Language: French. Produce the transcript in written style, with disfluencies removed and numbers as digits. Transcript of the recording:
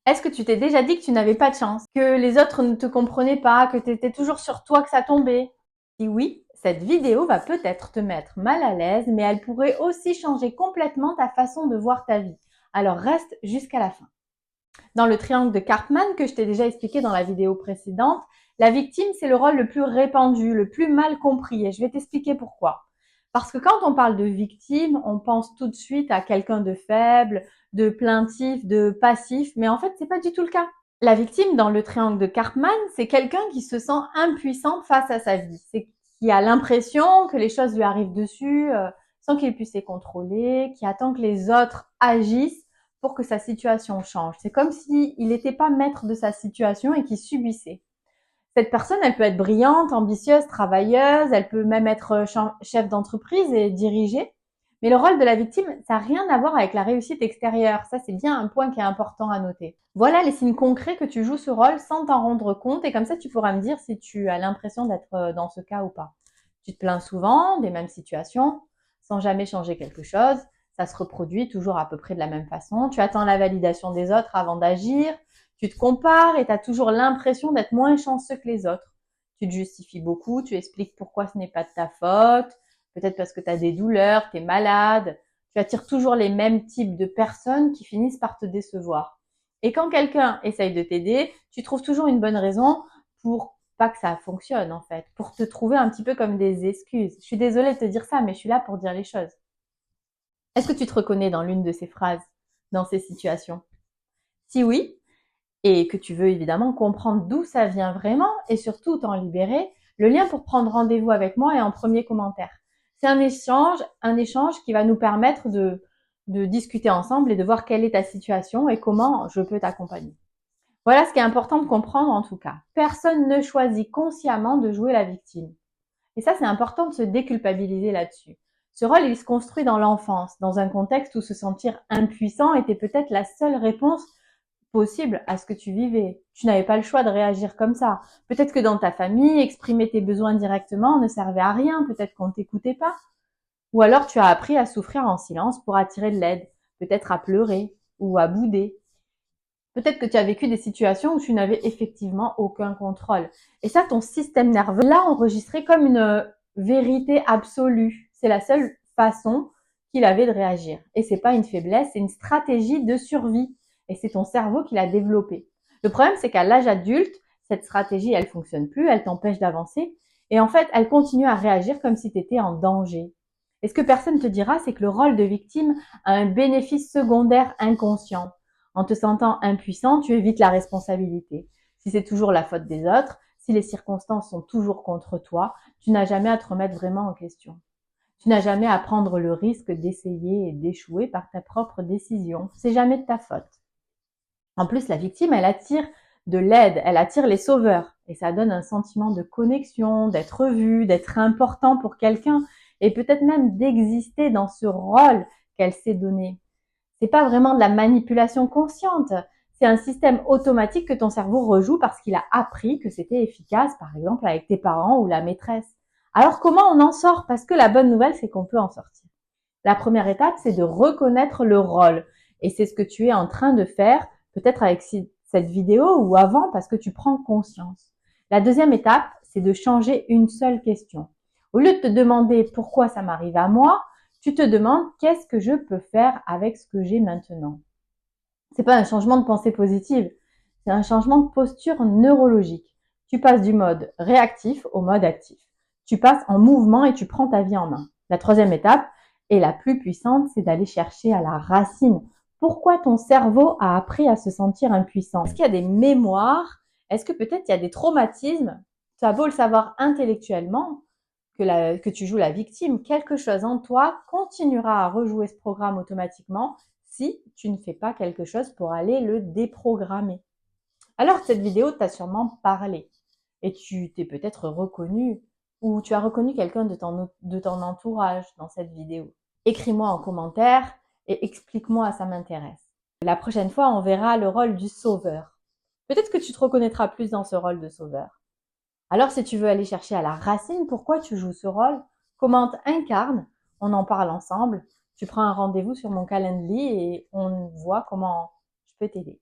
Est-ce que tu t'es déjà dit que tu n'avais pas de chance, que les autres ne te comprenaient pas, que tu étais toujours sur toi que ça tombait? Si oui, cette vidéo va peut-être te mettre mal à l'aise, mais elle pourrait aussi changer complètement ta façon de voir ta vie. Alors reste jusqu'à la fin. Dans le triangle de Karpman, que je t'ai déjà expliqué dans la vidéo précédente, la victime, c'est le rôle le plus répandu, le plus mal compris, et je vais t'expliquer pourquoi. Parce que quand on parle de victime, on pense tout de suite à quelqu'un de faible, de plaintif, de passif, mais en fait, c'est pas du tout le cas. La victime dans le triangle de Karpman, c'est quelqu'un qui se sent impuissant face à sa vie. C'est qui a l'impression que les choses lui arrivent dessus sans qu'il puisse les contrôler, qui attend que les autres agissent pour que sa situation change. C'est comme s'il n'était pas maître de sa situation et qu'il subissait. Cette personne, elle peut être brillante, ambitieuse, travailleuse, elle peut même être chef d'entreprise et diriger. Mais le rôle de la victime, ça n'a rien à voir avec la réussite extérieure. Ça, c'est bien un point qui est important à noter. Voilà les signes concrets que tu joues ce rôle sans t'en rendre compte. Et comme ça, tu pourras me dire si tu as l'impression d'être dans ce cas ou pas. Tu te plains souvent des mêmes situations, sans jamais changer quelque chose. Ça se reproduit toujours à peu près de la même façon. Tu attends la validation des autres avant d'agir. Tu te compares et tu as toujours l'impression d'être moins chanceux que les autres. Tu te justifies beaucoup, tu expliques pourquoi ce n'est pas de ta faute, peut-être parce que tu as des douleurs, tu es malade. Tu attires toujours les mêmes types de personnes qui finissent par te décevoir. Et quand quelqu'un essaye de t'aider, tu trouves toujours une bonne raison pour pas que ça fonctionne en fait, pour te trouver un petit peu comme des excuses. Je suis désolée de te dire ça, mais je suis là pour dire les choses. Est-ce que tu te reconnais dans l'une de ces phrases, dans ces situations? Si oui, et que tu veux évidemment comprendre d'où ça vient vraiment et surtout t'en libérer, le lien pour prendre rendez-vous avec moi est en premier commentaire. C'est un échange qui va nous permettre de discuter ensemble et de voir quelle est ta situation et comment je peux t'accompagner. Voilà ce qui est important de comprendre en tout cas. Personne ne choisit consciemment de jouer la victime. Et ça, c'est important de se déculpabiliser là-dessus. Ce rôle, il se construit dans l'enfance, dans un contexte où se sentir impuissant était peut-être la seule réponse possible à ce que tu vivais. Tu n'avais pas le choix de réagir comme ça. Peut-être que dans ta famille, exprimer tes besoins directement ne servait à rien. Peut-être qu'on ne t'écoutait pas. Ou alors tu as appris à souffrir en silence pour attirer de l'aide. Peut-être à pleurer ou à bouder. Peut-être que tu as vécu des situations où tu n'avais effectivement aucun contrôle. Et ça, ton système nerveux l'a enregistré comme une vérité absolue. C'est la seule façon qu'il avait de réagir. Et c'est pas une faiblesse, c'est une stratégie de survie. Et c'est ton cerveau qui l'a développée. Le problème, c'est qu'à l'âge adulte, cette stratégie, elle fonctionne plus, elle t'empêche d'avancer. Et en fait, elle continue à réagir comme si tu étais en danger. Et ce que personne te dira, c'est que le rôle de victime a un bénéfice secondaire inconscient. En te sentant impuissant, tu évites la responsabilité. Si c'est toujours la faute des autres, si les circonstances sont toujours contre toi, tu n'as jamais à te remettre vraiment en question. Tu n'as jamais à prendre le risque d'essayer et d'échouer par ta propre décision. C'est jamais de ta faute. En plus, la victime, elle attire de l'aide, elle attire les sauveurs. Et ça donne un sentiment de connexion, d'être vu, d'être important pour quelqu'un et peut-être même d'exister dans ce rôle qu'elle s'est donné. C'est pas vraiment de la manipulation consciente. C'est un système automatique que ton cerveau rejoue parce qu'il a appris que c'était efficace, par exemple avec tes parents ou la maîtresse. Alors comment on en sort? Parce que la bonne nouvelle, c'est qu'on peut en sortir. La première étape, c'est de reconnaître le rôle. Et c'est ce que tu es en train de faire, peut-être avec cette vidéo ou avant, parce que tu prends conscience. La deuxième étape, c'est de changer une seule question. Au lieu de te demander pourquoi ça m'arrive à moi, tu te demandes qu'est-ce que je peux faire avec ce que j'ai maintenant. C'est pas un changement de pensée positive, c'est un changement de posture neurologique. Tu passes du mode réactif au mode actif. Tu passes en mouvement et tu prends ta vie en main. La troisième étape, et la plus puissante, c'est d'aller chercher à la racine. Pourquoi ton cerveau a appris à se sentir impuissant? Est-ce qu'il y a des mémoires? Est-ce que peut-être il y a des traumatismes? Tu as beau le savoir intellectuellement, que tu joues la victime, quelque chose en toi continuera à rejouer ce programme automatiquement si tu ne fais pas quelque chose pour aller le déprogrammer. Alors cette vidéo t'a sûrement parlé et tu t'es peut-être reconnu ou tu as reconnu quelqu'un de ton entourage dans cette vidéo. Écris-moi en commentaire et explique-moi, ça m'intéresse. La prochaine fois, on verra le rôle du sauveur. Peut-être que tu te reconnaîtras plus dans ce rôle de sauveur. Alors, si tu veux aller chercher à la racine, pourquoi tu joues ce rôle, comment t'incarnes, on en parle ensemble. Tu prends un rendez-vous sur mon Calendly et on voit comment je peux t'aider.